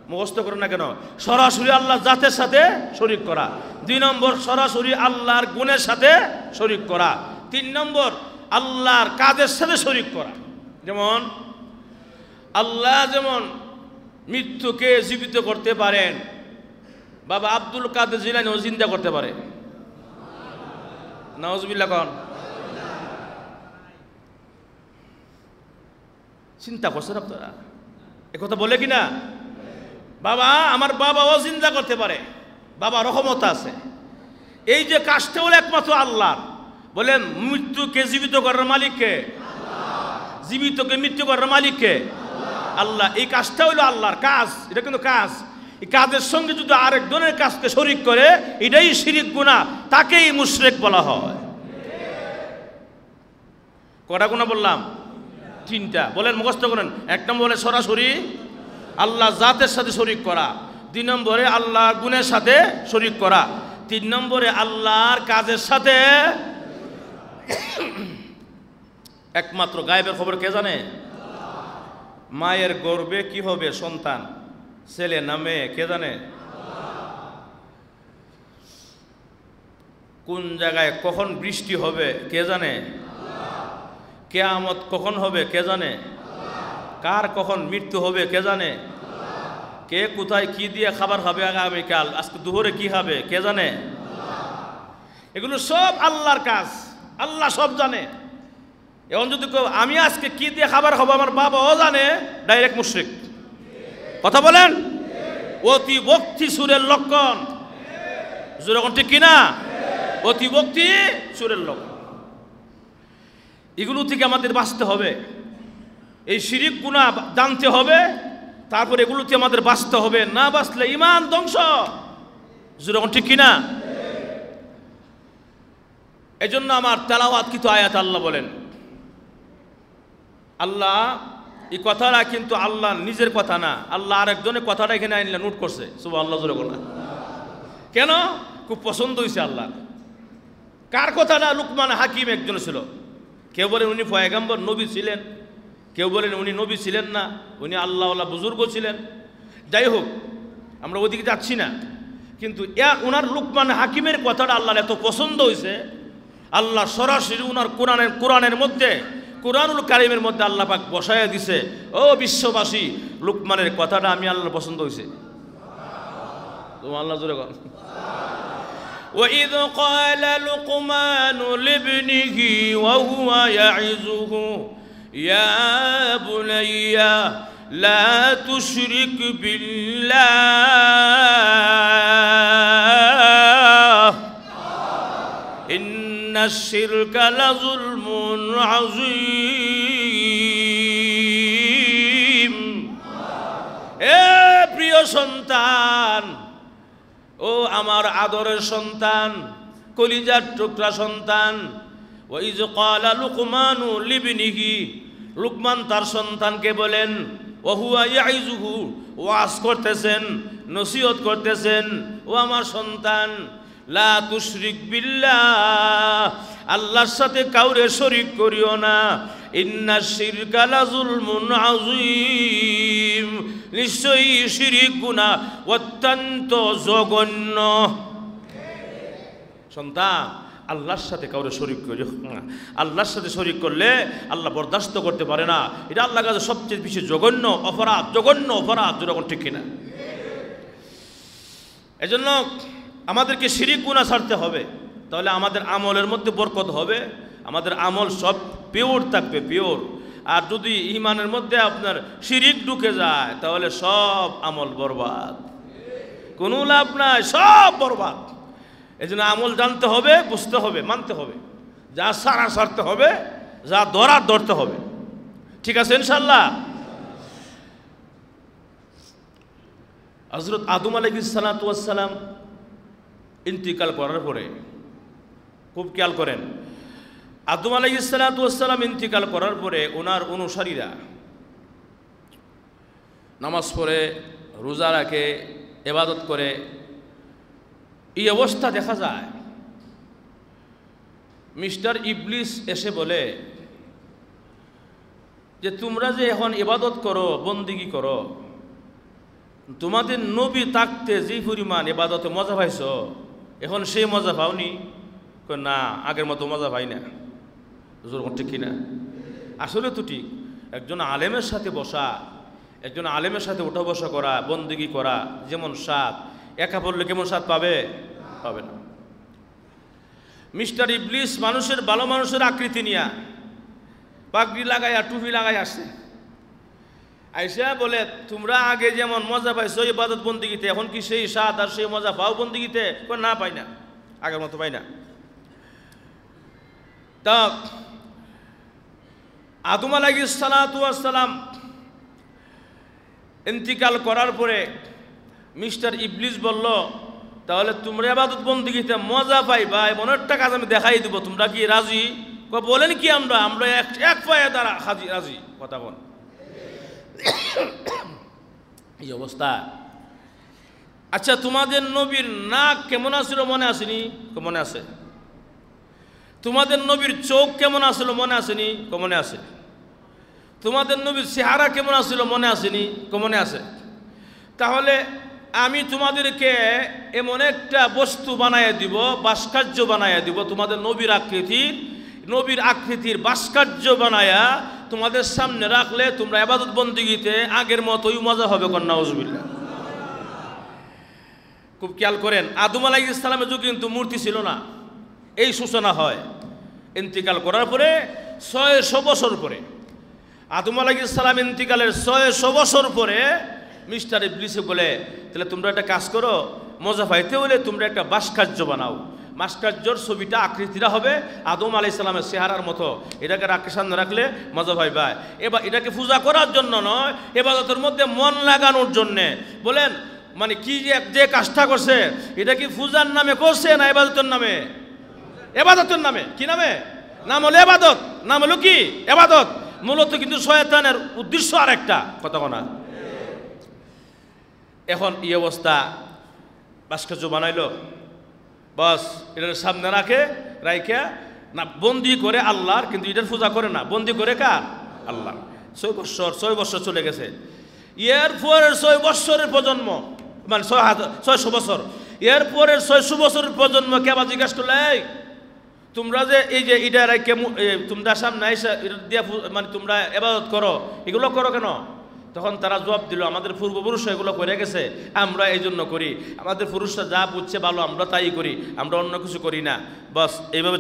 মুখস্থ করো না কেন, সরাসরি আল্লাহ জাতের সাথে শরীক করা। 2 নম্বর সরাসরি আল্লাহর গুণের সাথে শরীক করা। 3 নম্বর আল্লাহর কাজের সাথে শরীক করা। যেমন আল্লাহ যেমন মৃত্যুকে জীবিত করতে পারেন, বাবা আব্দুল কাদের জিলানীও জিন্দা করতে পারে। নাউজুবিল্লাহ কোন? চিন্তা করছেন আপনারা? একথা বলে কিনা? বাবা, আমার বাবাও জিন্দা করতে পারে, বাবা রহমত আছে। এই যে কাজটা হলো একমাত্র আল্লাহর। বলেন মৃত্যুকে জীবিত করার মালিককে, জীবিতকে মৃত্যু করার মালিককে আল্লাহ। এই কাজটা হলো আল্লাহর কাজ, এটা কিন্তু কাজ। এই কাজের সঙ্গে যদি আরেকজনের কাজকে শরীক করে, এটাই শিরিক গুনাহ, তাকেই মুশরিক বলা হয়। কটা গুনাহ বললাম? 3টা। বলেন, মুখস্থ করেন। 1 নম্বরে সরাসরি আল্লাহ জাতের সাথে শরীক করা। 2 নম্বরে আল্লাহর গুণের সাথে শরীক করা। 3 নম্বরে আল্লাহর কাজের সাথে। একমাত্র গায়েবের খবর কে জানে? মায়ের গর্ভে কি হবে সন্তান, ছেলে না মেয়ে, কে জানে? কোন জায়গায় কখন বৃষ্টি হবে কে জানে? কিয়ামত কখন হবে কে জানে? কার কখন মৃত্যু হবে কে জানে? কে কোথায় কি দিয়ে খাবার খাবে আগামীকাল, আজকে দুপুরে কি খাবে কে জানে? এগুলো সব আল্লাহর কাজ, আল্লাহ সব জানে। এখন যদি আমি আজকে কি দিয়ে খাবার খাবো আমার বাবাও জানে, ডাইরেক্ট মুশরিক। কথা বলেন? অতি ভক্তি সুরের লক্ষণ। যেরকম ঠিক কিনা? অতি ভক্তি সুরের লক্ষণ। এগুলো থেকে আমাদের বাঁচতে হবে। এই শিরিক গুনাহ জানতে হবে, তারপর এগুলোতে আমাদের বাঁচতে হবে। না বাঁচলে ঈমান ধ্বংস। যেরকম ঠিক কিনা? এজন্য আমার তেলাওয়াত কিছু আয়াত আল্লাহ বলেন, আল্লাহ এই কথাটা কিন্তু আল্লাহ নিজের কথা না, আল্লাহ আরেকজনের কথাটা এখানে আনলে নোট করছে। সুবহানাল্লাহ জোরে বলেন। কেন? খুব পছন্দ হয়েছে আল্লাহ। কার কথাটা? লুকমান হাকিম একজন ছিল। কেউ বলেন উনি পয়গম্বর নবী ছিলেন, কেউ বলেন উনি নবী ছিলেন না, উনি আল্লাহওয়ালা বুজুর্গ ছিলেন। যাই হোক, আমরা ওদিকে যাচ্ছি না। কিন্তু ওনার লুকমান হাকিমের কথাটা আল্লাহর এত পছন্দ হয়েছে, আল্লাহ সরাসরি ওনার কোরআনের মধ্যে, কোরআনুল কারিমের মধ্যে আল্লাহ পাক বসায়া দিছে। ও বিশ্ববাসী, লুকমানের কথাটা আমি আল্লাহর পছন্দ হয়েছে। তোমার আল্লাহ জোরে বল। وَإِذْ قَالَ لُقْمَانُ لِابْنِهِ وَهُوَ يَعِظُهُ يَا بُنَيَّ لَا تُشْرِكْ بِاللَّهِ إِنَّ الشِّرْكَ لَظُلْمٌ عَظِيمٌ। এ প্রিয় সন্তান, ও আমার আদরের সন্তান, কলিজার টুকরা সন্তান। ওয়াইজ ক্বালা লুকমানু লিবনিহি, লুকমান তার সন্তানকে বলেন, ওহুয়া ইয়াইজুহু, ওয়াজ করতেছেন, নসিহত করতেছেন, ও আমার সন্তান, লা তুশরিক বিল্লাহ, আল্লাহর সাথে কাউরে শরীক করিও না। ইন্নাশ শিরকা লাযুলমুন আযীম, নিশ্চয়ই শিরিক গুনাহ অত্যন্ত জঘন্য। সন্তান, আল্লাহর সাথে কাউরে শরীক করিও না। আল্লাহর সাথে শরীক করলে আল্লাহ বরদাস্ত করতে পারে না। এটা আল্লাহর কাছে সবচেয়ে বেশি জঘন্য অপরাধ, জঘন্য অপরাধ। যেরকম ঠিক কিনা? এজন্য আমাদেরকে শিরিক গুনাহ ছাড়তে হবে, তাহলে আমাদের আমলের মধ্যে বরকত হবে। আমাদের আমল সব পিওর থাকবে, পিওর। আর যদি ইমানের মধ্যে আপনার শিরিক ঢুকে যায় তাহলে সব আমল বরবাদ, কোনো লাভ নাই, সব বরবাদ। এই জন্য আমল জানতে হবে, বুঝতে হবে, মানতে হবে, যা সারা সারতে হবে, যা ধরার ধরতে হবে। ঠিক আছে ইনশাল্লাহ। হযরত আদম আলাইহিস সালাতু ওয়াস সালাম ইন্তিকাল করার পরে, খুব খেয়াল করেন, আদম আলাইহিস সালাতু ওয়াস সালাম ইন্তিকাল করার পরে ওনার অনুসারীরা নামাজ পড়ে, রোজা রাখে, ইবাদত করে। এই অবস্থা দেখা যায়। মিস্টার ইবলিস এসে বলে যে তোমরা যে এখন ইবাদত করো, বন্দিগি করো, তোমাদের নবী থাকতে যে পরিমাণ ইবাদতে মজা পাইছ, এখন সেই মজা পাওনি? না, আগের মতো মজা পাই না। ঠিক কিনা? আসলে তো ঠিক। একজন আলেমের সাথে বসা, একজন আলেমের সাথে উঠা বসা করা, বন্দিগি করা যেমন স্বাদ, একা পড়লে কেমন স্বাদ পাবে? পাবে না। মিস্টার ইবলিস মানুষের, ভালো মানুষের আকৃতি নিয়া পাগড়ি লাগাইয়া, টুপি লাগাই আসছে, আইসা বলে তোমরা আগে যেমন মজা পাইছো ইবাদত বন্দিগিতে, এখন কি সেই স্বাদ আর সেই মজা পাও বন্দিগিতে? না, পাই না, আগের মতো পাই না। তা আদম আলাইহিস সালাতু ওয়াস সালাম ইন্তিকাল করার পরে মিস্টার ইবলিস বলল, তাহলে তোমরা ইবাদত বন্দিগিতে মজা পাইবা, এমন একটা কাজ আমি দেখাই দিব, তোমরা কি রাজি? বলেন কি আমরা এক পায়ে দ্বারা রাজি। কথা বল। এই অবস্থা। আচ্ছা, তোমাদের নবীর নাক কেমন আছিল মনে আসেনি? মনে আছে। তোমাদের নবীর চোখ কেমন আসছিল মনে আসেনি? মনে আছে। তোমাদের নবীর চেহারা কেমন আসছিল মনে আসেনি? মনে আছে। তাহলে আমি তোমাদেরকে এমন একটা বস্তু বানাইয়া দিব, ভাস্কর্য বানাইয়া দিব, তোমাদের নবীর আকৃতির ভাস্কর্য বানায়া তোমাদের সামনে রাখলে তোমরা ইবাদত বন্দিগিতে আগের মতোই মজা হবে। নাউজুবিল্লাহ। খুব খেয়াল করেন, আদম আলাইহিস সালামের যুগে কিন্তু মূর্তি ছিল না। এই সূচনা হয় ইন্তিকাল করার পরে 600 বছর পরে। আদম আলাইহিস সালাম ইন্তিকালের 600 বছর পরে মিস্টার ইবলিস বলে, তাহলে তোমরা একটা কাজ করো, মজা পাইতে হলে তোমরা একটা ভাস্কর্য বানাও। ভাস্কর্যর ছবিটা, আকৃতিটা হবে আদম আলাইহিস সালামের চেহারার মতো। এটাকে সামনে রাখলে মজা পাইবা। এবার এটাকে পূজা করার জন্য নয়, ইবাদতের মধ্যে মন লাগানোর জন্যে। বলেন মানে কি যে কাজটা করছে, এটা কি পূজার নামে করছে না ইবাদতের নামে? ইবাদতের নামে। কি নামে? নাম হলো ইবাদত, নাম হলো কি? ইবাদত। মূলত কিন্তু শয়তানের উদ্দেশ্য আরেকটা। কথা না। এখন এই অবস্থা, ভাস্কর্য বানাইলো, বাস এটার সামনে রাখে না বন্দি করে আল্লাহর, কিন্তু এটার পূজা করে না, বন্দি করে কার? আল্লাহ। 6 বছর চলে গেছে। এর পরের 6 বছরের প্রজন্ম, মানে 600 বছর, এর পরের 600 বছরের প্রজন্ম কে আবার জিজ্ঞাসা করলে, তোমরা যে এই যে এটা তোমরা সামনে এসে দিয়া মানে তোমরা ইবাদত করো, এগুলো করো কেন? তখন তারা জবাব দিল, আমাদের পূর্বপুরুষ এগুলো করে গেছে, আমরা এই জন্য করি। আমাদের পুরুষরা যা বুঝছে ভালো, আমরা তাই করি, আমরা অন্য কিছু করি না। বাস এইভাবে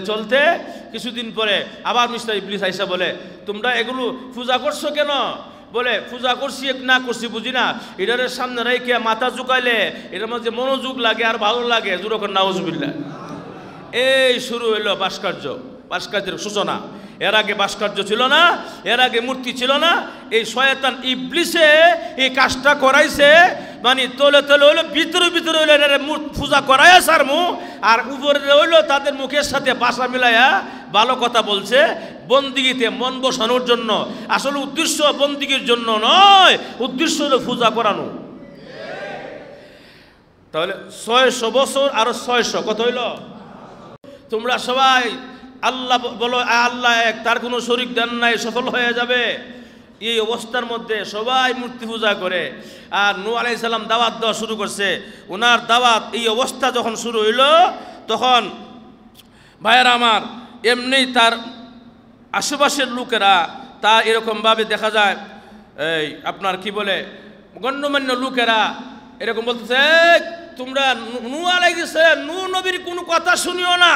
চলতে কিছুদিন পরে আবার মিস্টার ইবলিস আইসা বলে, তোমরা এগুলো পূজা করছো কেন? বলে পূজা করছি না করছি বুঝি না, এটার সামনে রেখে মাথা ঝুঁকাইলে এটার মধ্যে মনোযোগ লাগে আর ভালো লাগে। জোরে নাউজুবিল্লাহ। এই শুরু হইল ভাস্কর্যের সূচনা। এর আগে ভাস্কর্য ছিল না, এর আগে মূর্তি ছিল না। এই শয়তান ইবলিসে এই কাজটা করাইছে, মানে তলে হইলো, ভিতরে হইলো পূজা করাইয়া সারমু, আর উপরে হইলো তাদের মুখের সাথে ভাষা মিলাইয়া ভালো কথা বলছে বন্দিগিতে মন বসানোর জন্য। আসলে উদ্দেশ্য বন্দিগির জন্য নয়, উদ্দেশ্য হলো পূজা করানো। তাহলে 600 বছর আর 600 কত হইল? তোমরা সবাই আল্লাহ বলো, আল্লাহ এক, তার কোনো শরীক দেন নাই, সফল হয়ে যাবে। এই অবস্থার মধ্যে সবাই মূর্তি পূজা করে। আর নূহ আলাইহিস সালাম দাওয়াত দেওয়া শুরু করছে। ওনার দাওয়াত এই অবস্থা যখন শুরু হইল, তখন ভাইয়েরা আমার, এমনি তার আশেপাশের লোকেরা তা এরকমভাবে দেখা যায়, এই আপনার কি বলে, গণ্যমান্য লোকেরা এরকম বলতেছে, তোমরা নূহ আলাইহিস সালাম, নূহ নবীর কোনো কথা শুনিও না।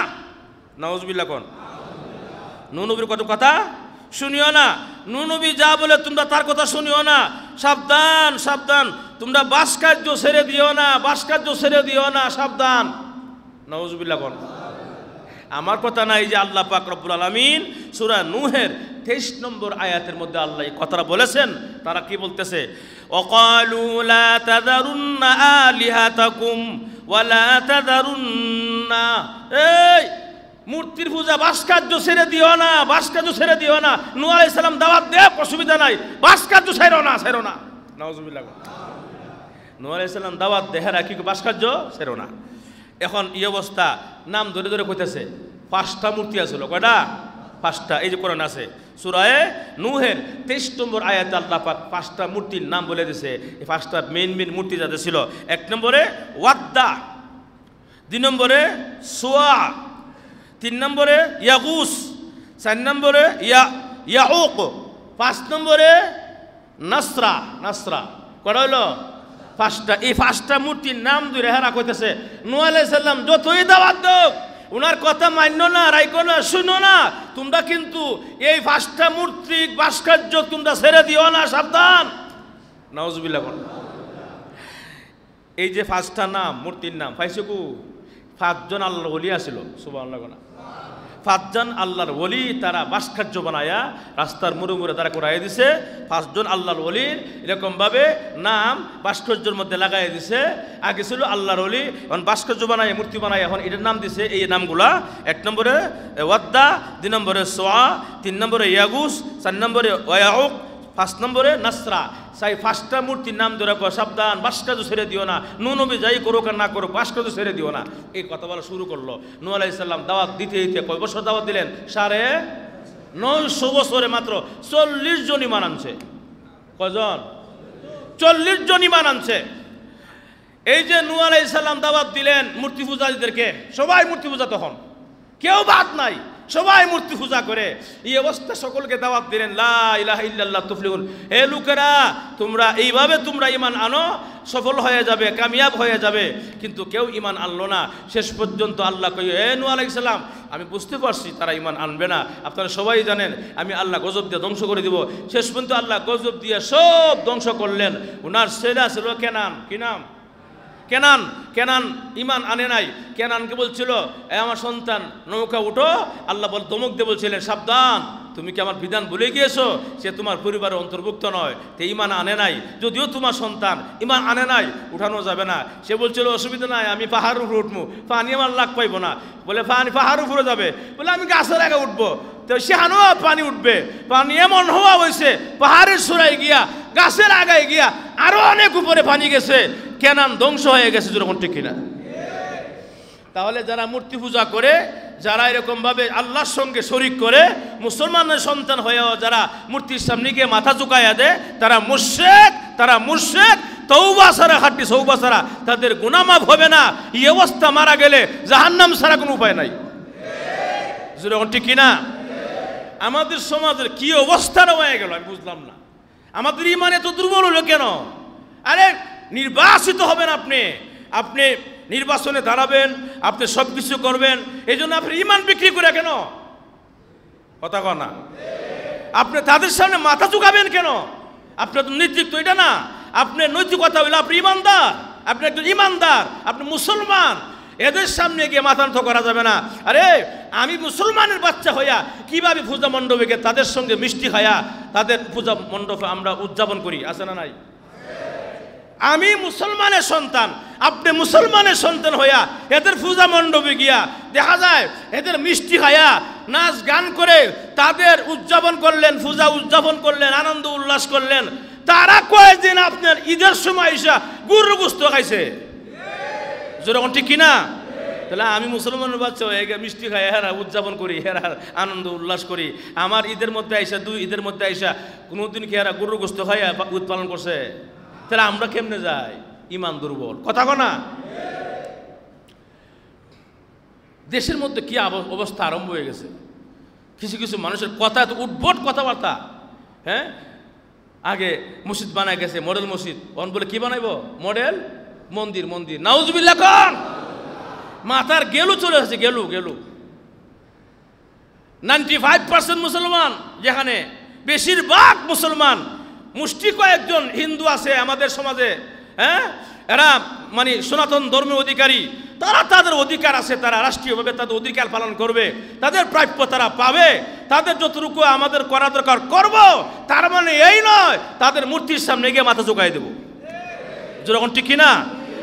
নাউজুবিল্লাহ কোন। নূহ নবীর কত কথা শুনিও না, নূহ নবী যা বলে তোমরা তার কথা শুনিও না। সাবধান সাবধান, তোমরা ভাস্কর্য ছেড়ে দিও না, ভাস্কর্য ছেড়ে দিও না, সাবধান। নাউজুবিল্লাহ। কোন আমার কথা নাই যে আল্লাহ পাক রব্বুল আলামিন সূরা নূহের 23 নম্বর আয়াতের মধ্যে আল্লাহ এই কথাটা বলেছেন। তারা কি বলতেছে? ওয়াকালু লা তাযারুন্না আলিহাতাকুম ওয়া লা তাযারুন্না, এই মূর্তির পূজা ভাস্কর্য ছেড়ে দিও না, ভাস্কর্য ছেড়ে দিও না। নূহ আলাইহিস সালাম দাওয়াত দেয়, অসুবিধা নাই, ভাস্কর্য ছাইরো না, ছাইরো না। নাউজুবিল্লাহ। নূহ আলাইহিস সালাম দাওয়াত দেয়, হেরা কি ভাস্কর্য ছাইরো না। এখন এই অবস্থা, নাম ধরে ধরে কইতেছে। 5টা মূর্তি আছিল, কয়টা? 5টা। এই যে কোরআন আছে সূরা নূহের 23 নম্বর আয়াতে আল্লাহ পাক 5টা মূর্তির নাম বলে দিয়েছে। এই 5টা মেইন মূর্তি যাদের ছিল, 1 নম্বরে ওয়াদ্দা, 2 নম্বরে সুয়া, 3 নম্বরে ইয়াগুস, 4 নম্বরে ইয়াউক, 5 নম্বরে নাসরা। নাসরা কয়টা হলো? 5টা। এই 5টা মূর্তির নাম ধরে হেরা কইতেছে নূহ আলাইহিস সালাম যতই দাওয়াত দাও, উনার কথা মান্য না, রাইকো না, শুনো না, তোমরা কিন্তু এই 5টা মূর্তি ভাস্কর্য তোমরা ছেড়ে দিও না, সাবধান। নাউজুবিল্লাহ। এই যে 5টা নাম মূর্তির নাম পাইছো কু? 5 জন আল্লাহর ওলি আছিল, সুবহানাল্লাহ। 5 জন আল্লাহর ওলি তারা ভাস্কর্য বানায়া রাস্তার মুড়ে মুড়ে তারা করাই দিছে। 5 জন আল্লাহর ওলির এরকমভাবে নাম ভাস্কর্যের মধ্যে লাগাই দিছে। আগে ছিল আল্লাহর ওলি, এখন ভাস্কর্য বানায়, মূর্তি বানায়, এখন এটার নাম দিছে এই নামগুলা। 1 নম্বরে ওয়াদ্দা, 2 নম্বরে সোয়া, 3 নম্বরে ইয়াগুস, 4 নম্বরে ওয়াউক, 5 নম্বরে নাসরা। সাই 5টা মূর্তির নাম ধরে সাবধান, ভাস্কর্য ছেড়ে দিও না। নূহ নবী যাই করুক আর না করুক, ভাস্কর্য ছেড়ে দিও না। এই কথা বলা শুরু করলো। নূহ আলাইহিস সালাম দাওয়াত দিতে দিতে কয় বছর দাওয়াত দিলেন? 950 বছরে মাত্র 40 জন ঈমান আনছে। কয়জন? 40 জন ঈমান আনছে। এই যে নূহ আলাইহিস সালাম দাওয়াত দিলেন মূর্তি পূজারীদেরকে, সবাই মূর্তি পূজা, তখন কেউ বাদ নাই, সবাই মূর্তি পূজা করে। এই অবস্থা সকলকে দাওয়াত দিলেন লা ইলাহা ইল্লাল্লাহ তুফলিহুন, হে লোকেরা তোমরা এইভাবে তোমরা ঈমান আনো, সফল হয়ে যাবে, কামিয়াব হয়ে যাবে। কিন্তু কেউ ঈমান আনলো না। শেষ পর্যন্ত আল্লাহ কই, হে নূহ আলাইহিস সালাম, আমি বুঝতে পারছি তারা ঈমান আনবে না, আপনারা সবাই জানেন আমি আল্লাহ গজব দিয়ে ধ্বংস করে দিব। শেষ পর্যন্ত আল্লাহ গজব দিয়ে সব ধ্বংস করলেন। ওনার ছেলে ছিল কেনান। কি নাম? কেনান। কেনান ঈমান আনে নাই। কেনানকে বলছিল, এ আমার সন্তান নৌকা উঠো, আল্লাহ বল ধমক দিয়ে বলছিলেন সাবধান, তুমি কি আমার বিধান ভুলে গিয়েছো? সে তোমার পরিবারের অন্তর্ভুক্ত নয়, তে ঈমান আনে নাই, যদিও তোমার সন্তান ঈমান আনে নাই, উঠানো যাবে না। সে বলছিল অসুবিধা নাই, আমি পাহাড়ের উপরে উঠবো, পানি আমার লাগ পাইব না। বলে পানি পাহাড়ের উপরে যাবে, বলে আমি গাছের আগে উঠবো, তো সেখানো পানি উঠবে। পানি এমন হওয়া হয়েছে পাহাড়ের চূড়ায় গিয়া, গাছের আগায় গিয়া আরো অনেক উপরে পানি গেছে, কেনান ধ্বংস হয়ে গেছে। যেরকম ঠিক কিনা? তাহলে যারা মূর্তি পূজা করে, যারা এরকমভাবে আল্লাহর সঙ্গে শরিক করে, মুসলমানের সন্তান হয়েও যারা মূর্তির সামনে গিয়ে মাথা ঝুঁকাইয়া দেয়, তারা মুশরিক, তারা মুশরিক। তওবা ছাড়া, খাঁটি তওবা ছাড়া তাদের গুনাহ মাফ হবে না। এই অবস্থা মারা গেলে জাহান্নাম ছাড়া কোনো উপায় নাই। যেরকম ঠিক কিনা? আমাদের সমাজের কি অবস্থা হয়ে গেল আমি বুঝলাম না। আমাদের ঈমান এত দুর্বল হলো কেন? আরে নির্বাচিত হবেন আপনি, আপনি নির্বাচনে দাঁড়াবেন, আপনি সব কিছু করবেন, এই জন্য আপনি ঈমান বিক্রি করে কেন? কথা কন না। আপনি তাদের সামনে মাথা ঝুঁকাবেন কেন? আপনার তো নেতৃত্ব এটা না। আপনার নৈতিকতা হইলে আপনি ঈমানদার, আপনি একজন ঈমানদার, আপনি মুসলমান। এদের সামনে গিয়ে মাথা নত করা যাবে না। আরে আমি মুসলমানের বাচ্চা হইয়া কিভাবে পূজা মণ্ডপে গিয়ে তাদের সঙ্গে মিষ্টি খাইয়া তাদের পূজা মণ্ডপে আমরা উদযাপন করি, আছে না নাই? আমি মুসলমানের সন্তান, আপনি মুসলমানের সন্তান হইয়া এদের পূজা মণ্ডপে গিয়া দেখা যায় এদের মিষ্টি খাইয়া নাচ গান করে তাদের উদযাপন করলেন, পূজা উদযাপন করলেন, আনন্দ উল্লাস করলেন। তারা কয়েকদিন আপনার ঈদের সময় এসে গরুর গোশত খাইছে। যেরকম ঠিক কিনা? তাহলে আমি মুসলমানের বাচ্চা হয়ে গিয়ে মিষ্টি খাই, হেরা উদযাপন করি, হেরা আনন্দ উল্লাস করি। আমার ঈদের মধ্যে আইসা, 2 ঈদের মধ্যে আইসা কোনোদিন কি হেরা গরুর গোশত খাইয়া ঈদ পালন করছে? তাহলে আমরা কেমনে যাই? ঈমান দুর্বল। কথা কনা। দেশের মধ্যে কি অবস্থা আরম্ভ হয়ে গেছে। কিছু কিছু মানুষের কথা এত উদ্ভট কথাবার্তা। হ্যাঁ, আগে মসজিদ বানায় গেছে, মডেল মসজিদ, অন বলে কি বানাইব? মডেল মন্দির। মন্দির নাউজুবিল্লাহ কন। মাথার গেলু চলে আসছে, গেলু গেলু। 95% মুসলমান, যেখানে বেশিরভাগ মুসলমান, মুষ্টি কয়েকজন হিন্দু আছে আমাদের সমাজে, হ্যাঁ, এরা মানে সনাতন ধর্মের অধিকারী, তারা তাদের অধিকার আছে, তারা রাষ্ট্রীয়ভাবে তাদের অধিকার পালন করবে, তাদের প্রাপ্য তারা পাবে, তাদের যতটুকু আমাদের করা দরকার করব। তার মানে এই নয় তাদের মূর্তির সামনে গিয়ে মাথা ঝুঁকাই দেবো, যেরকম ঠিক কিনা?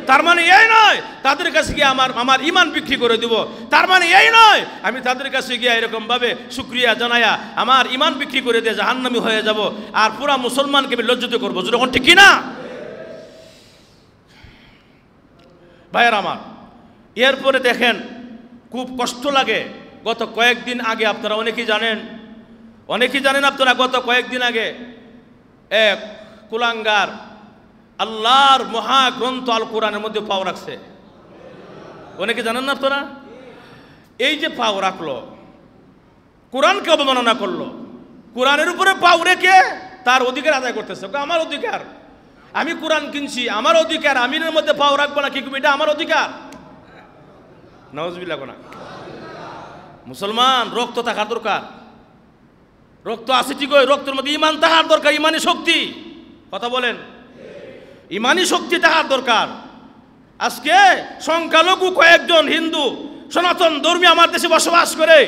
তার মানে এই নয় তাদের কাছে গিয়ে আমার ইমান বিক্রি করে দেব, তার মানে এই নয় আমি তাদের কাছে গিয়ে এরকমভাবে শুকরিয়া জানায়া আমার ইমান বিক্রি করে দিয়ে জাহান্নামী হয়ে যাব আর পুরা মুসলমানকে আমি লজ্জিত করবো, যেরকম ঠিক কিনা? ভাইয়ের আমার, এরপরে দেখেন খুব কষ্ট লাগে। গত কয়েকদিন আগে আপনারা অনেকেই জানেন আপনারা, গত কয়েকদিন আগে এক কুলাঙ্গার আল্লাহর মহাগ্রন্থ আল কোরআনের মধ্যে পাও রাখছে। অনেকে জানেন না আপনারা? এই যে পাও রাখলো, কোরআনকে অবমাননা করলো, কোরআনের উপরে পাও রেখে তার অধিকার আদায় করতেছে। আমার অধিকার, আমি কোরআন কিনছি, আমার অধিকার, আমিনের মধ্যে পাও রাখবো না, কি এটা আমার অধিকার? নাউজুবিল্লাহ না। মুসলমান, রক্ত থাকার দরকার, রক্ত আছে ঠিকই, রক্তের মধ্যে ইমান থাকার দরকার, ইমানি শক্তি। কথা বলেন, ইমানি শক্তি থাকার দরকার। আজকে সংখ্যালঘু কয়েকজন হিন্দু সনাতন ধর্মী আমার দেশে বসবাস করে,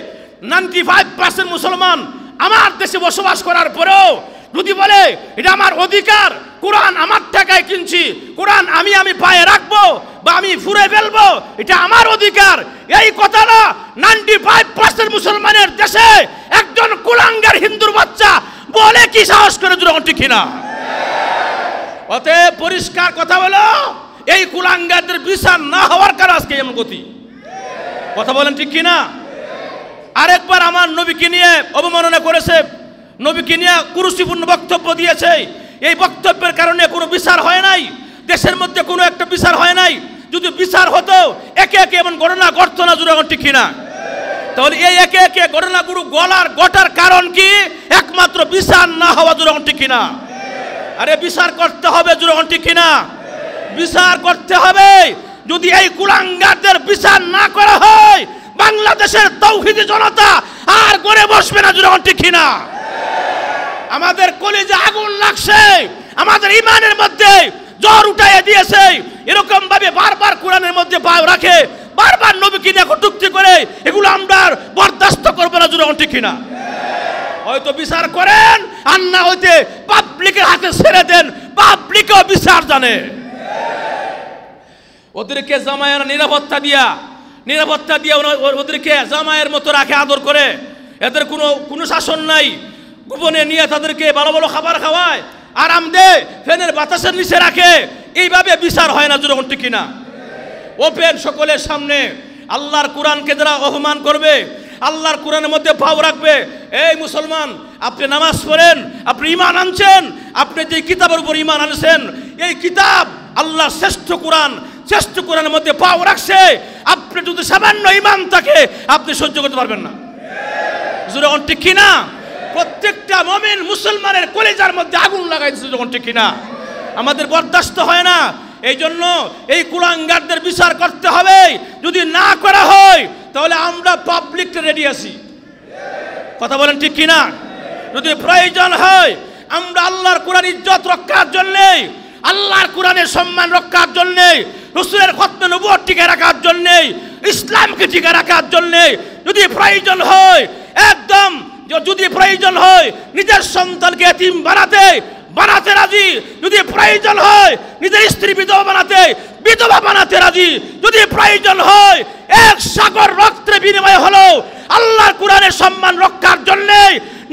95% মুসলমান আমার দেশে বসবাস করার পরেও যদি বলে এটা আমার অধিকার, কোরআন আমার টাকায় কিনছি, কোরআন আমি পায়ে রাখবো বা আমি ফুরে ফেলবো, এটা আমার অধিকার, এই কথাটা 95% মুসলমানের দেশে একজন কুলাঙ্গার হিন্দুর বাচ্চা বলে কি সাহস করে? যখন ঠিক কিনা? অতএব পরিষ্কার কথা হলো, এই কুলাঙ্গারদের বিচার না হওয়ার কারণে আজকে এমন গতি। কথা বলেন ঠিক কিনা? আরেকবার আমার নবীকে নিয়ে অবমাননা করেছে, নবীকে নিয়ে কুরুচিপূর্ণ বক্তব্য দিয়েছে। এই বক্তব্যের কারণে কোনো বিচার হয় নাই, দেশের মধ্যে কোনো একটা বিচার হয় নাই। যদি বিচার হতো একে একে এমন ঘটনা ঘটতো না, যখন ঠিক কিনা? তাহলে এই একে একে ঘটনাগুলো ঘটার কারণ কি? একমাত্র বিচার না হওয়া, যখন ঠিক কিনা? আরে বিচার করতে হবে, যখন ঠিক কিনা? বিচার করতে হবে। যদি এই কুলাঙ্গারদের বিচার না করা হয়, বাংলাদেশের তৌহিদি জনতা আর গড়ে বসবে না, যখন ঠিক কিনা? আমাদের কলিজে আগুন লাগছে, আমাদের ইমানের মধ্যে জ্বর উঠাইয়া দিয়েছে। এরকম ভাবে বারবার কোরআনের মধ্যে পাও রাখে, বারবার নবীকে নিয়ে কটূক্তি করে, এগুলো আমরা বরদাস্ত করবো না, যখন ঠিক কিনা? হয়তো বিচার করেন আর না হইতে পাবলিকের হাতে ছেড়ে দেন, পাবলিকও বিচার জানে। ওদেরকে জামায়ার নিরাপত্তা দিয়া ওদেরকে জামায়ের মতো রাখে, আদর করে। এদের কোনো শাসন নাই, গোপনে নিয়ে তাদেরকে ভালো ভালো খাবার খাওয়ায়, আরাম দে, ফ্যানের বাতাসের নিচে রাখে। এইভাবে বিচার হয় না, যখন ঠিক কিনা? ওপেন সকলের সামনে আল্লাহর কোরআনকে যারা অপমান করবে, আল্লাহর কোরআনের মধ্যে পাও রাখবে, এই মুসলমান আপনি নামাজ পড়েন, আপনি ইমান আনছেন, আপনি যে কিতাবের উপর ইমান আনছেন, এই কিতাব আল্লাহর শ্রেষ্ঠ কোরআনের মধ্যে পাও রাখছে, আপনি যদি সামান্য ইমান থাকে আপনি সহ্য করতে পারবেন না, যখন ঠিক কিনা? প্রত্যেকটা মুমিন মুসলমানের কলিজার মধ্যে আগুন লাগাই দিচ্ছে, যখন ঠিক কিনা? আমাদের বরদাস্ত হয় না। এই জন্য এই কুলাঙ্গারদের বিচার করতে হবে। যদি না করা হয় তাহলে আমরা পাবলিক রেডি আছি। কথা বলেন ঠিক কিনা? যদি প্রয়োজন হয় আমরা আল্লাহর কোরআন ইজ্জত রক্ষার জন্যে, আল্লাহর কোরআনের সম্মান রক্ষার জন্যে, রাসূলের খতমে নবুয়ত টিকে রাখার জন্যে, ইসলামকে টিকে রাখার জন্যে যদি প্রয়োজন হয়, একদম যদি প্রয়োজন হয় নিজের সন্তানকে এতিম বানাতে রাজি, যদি প্রয়োজন হয় নিজের স্ত্রী বিধবা বানাতে রাজি, যদি প্রয়োজন হয় এক সাগর রক্তের বিনিময়ে হলো আল্লাহর কোরআনের সম্মান রক্ষার জন্য,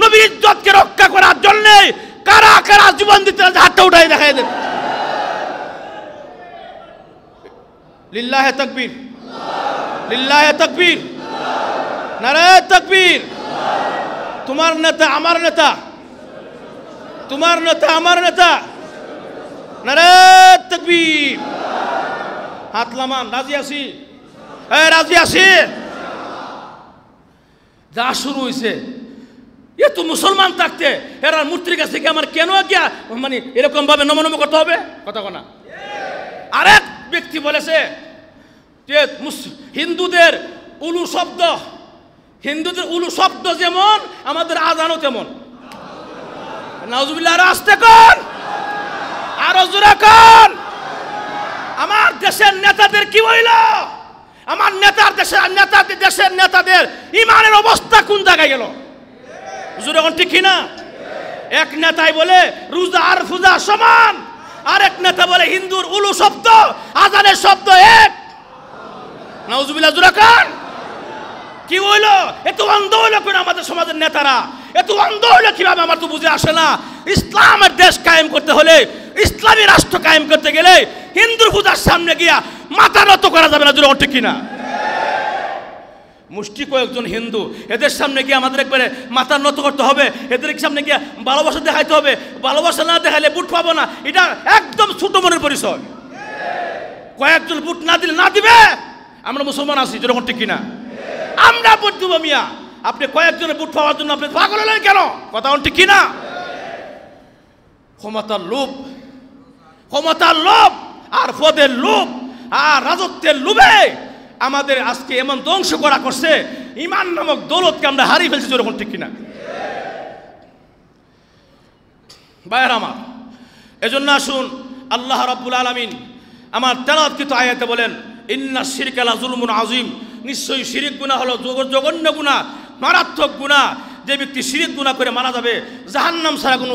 নবীর ইজ্জতকে রক্ষা করার জন্য কারা কারা জীবন দিতে হাতটা উঠাই দেখাই দেন। লিল্লাহে তাকবীর, লিল্লাহে তাকবীর, নারায়ে তাকবীর। তোমার নেতা আমার নেতা, তোমার নেতা আমার নেতা, নারায়ে তাকবীর। হাত লামান, রাজি আছি, রাজি আছি। যা শুরু হয়েছে, এ তো মুসলমান থাকতে এরা মূর্তির কাছে গিয়ে আমার কেন গিয়া মানে এরকম ভাবে নমনম করতে হবে? কথা না। আরেক ব্যক্তি বলেছে যে হিন্দুদের উলু শব্দ, হিন্দুদের উলু শব্দ যেমন আমাদের আজানও তেমন। নাউজুবিল্লাহ, আরো আস্তে কোন, আরো জোরে কোন। আমার দেশের নেতাদের কি হইল? আমার দেশের নেতাদের ইমানের অবস্থা কোন জায়গায় গেল? জোরে কোন, ঠিক কিনা? এক নেতাই বলে রোজা আর ফুজা সমান, আরেক নেতা বলে হিন্দুর উলু শব্দ আজানের শব্দ এক। নাউজুবিল্লাহ, জোরে কোন। কি হইল? এত অন্ধ হইল কেন আমাদের সমাজের নেতারা? এত অন্ধ হইল কিভাবে আমার তো বুঝে আসে না। ইসলামের দেশ কায়েম করতে হলে, ইসলামী রাষ্ট্র কায়েম করতে গেলে হিন্দুর পূজার সামনে গিয়া মাথা নত করা যাবে না। জোরে ঠিক কিনা? মুষ্টি কয়েকজন হিন্দু, এদের সামনে গিয়ে আমাদের একবারে মাথা নত করতে হবে, এদের সামনে গিয়ে ভালোবাসা দেখাইতে হবে। ভালোবাসা না দেখাইলে বুট পাবো না, এটা একদম ছোট মনের পরিচয়। কয়েকজন বুট না দিলে না দিবে, আমরা মুসলমান আছি। যেরকম ঠিক কিনা? আমরা বুট দিব মিয়া, আপনি কয়েকজনের বুট পাওয়ার জন্য আপনি পাগল হলেন কেন? কথা ঠিক কিনা? ক্ষমতার লোভ, ক্ষমতার লোভ আর পদের লোভ আর রাজত্বের লোভে আমাদের আজকে এমন ধ্বংস করা করছে, ইমান নামক দৌলতকে আমরা হারিয়ে ফেলছি। যেরকম ঠিক কিনা? ভাইয়ের আমার, এজন্য আসুন আল্লাহ রাব্বুল আলামিন আমার তেলাওয়াতকৃত আয়াতে বলেন, ইন্না শিরকা লা যুলমুন আযীম, নিশ্চয়ই শিরিক গুনাহ হলো জঘন্য গুনাহ, মারাত্মক গুনাহ। যে ব্যক্তি শিরিক গুনাহ করে মারা যাবে, জাহান্নাম ছাড়া কোনো